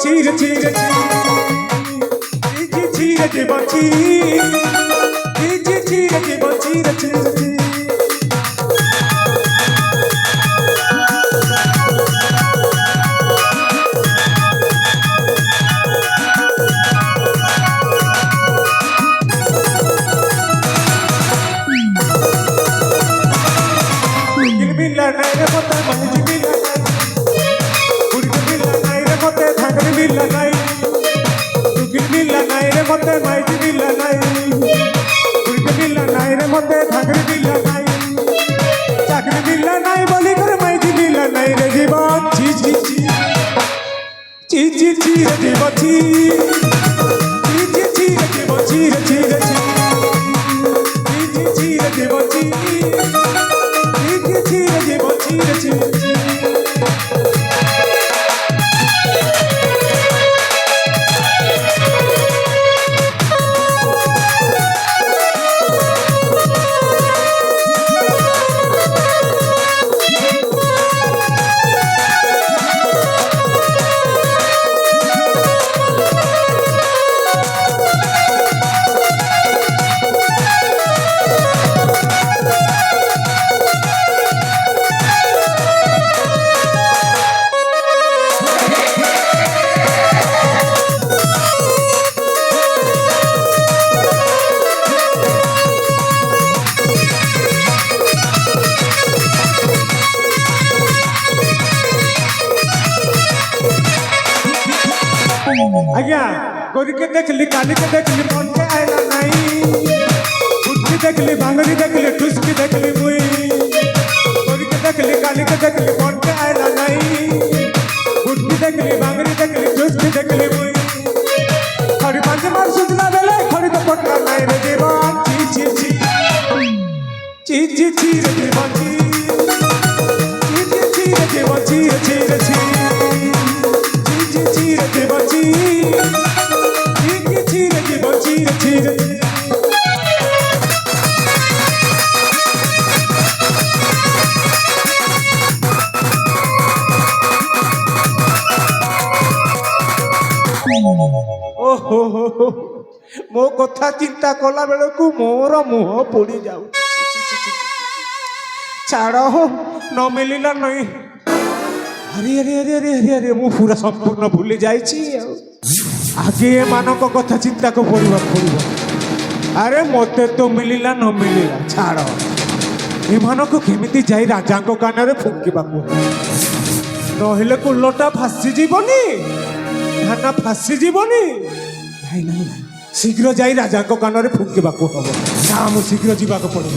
চির চির চির জীবন চির জীবন চির চির মিলা নাই রে মতে মাঝি মিলা নাই বুড়ি মিলা নাই রে মতে ধাগরি মিলা নাই দুগিল মিলা নাই রে মতে মাঝি মিলা নাই বুড়ি মিলা নাই রে মতে ধাগরি মিলা নাই চাকরি মিলা নাই বলি করে মাঝি মিলা নাই রে জীবন ছি ছি ছি ছি ছি ছি রে জীবন ছি ছি ছি রে জীবন ছি রে ছি রে ছি ছি ছি রে জীবন ছি চির জীবন চির চির आज्ञा गोरी के देखली काली के देखली मन के आयला नहीं उठकी देखली भांगरी देखली ठुसकी देखली मुई गोरी के देखली काली के देखली मन के आयला नहीं उठकी देखली भांगरी देखली ठुसकी देखली मुई खड़ी पांच मार सुजना बेले खड़ी तो पटका नहीं रे जीवन ची ची ची ची ची ची रे जीवन ची ची ची रे जीवन ची ची रे ची ची रे जीवन ची চির জীবন চির চির ଓହୋ ମୋ କଥା ଚିନ୍ତା କଲା ବେଳକୁ ମୋର ମୁହଁ ପୋଡ଼ି ଯାଉଛି ଛାଡ଼ ନ ମିଳିଲା ନାହିଁ ଆରେ ଆରେ ଆରେ ଆରେ ଆରେ ଆରେ ମୁଁ ପୁରା ସମ୍ପୂର୍ଣ୍ଣ ଭୁଲି ଯାଇଛି ଆଉ आगे एमानक कथा चिंता को पड़ो अरे मते तो मिलला न मिलला छाड़ एमानक केमिति जाई राजा कान में फुंकवा नहले कुल्लटा फासी जीवनी धाना फासी जीवनी नहीं नहीं शीघ्र जाई राजा कान में फुंकवा हम शीघ्र जावाक पड़ो।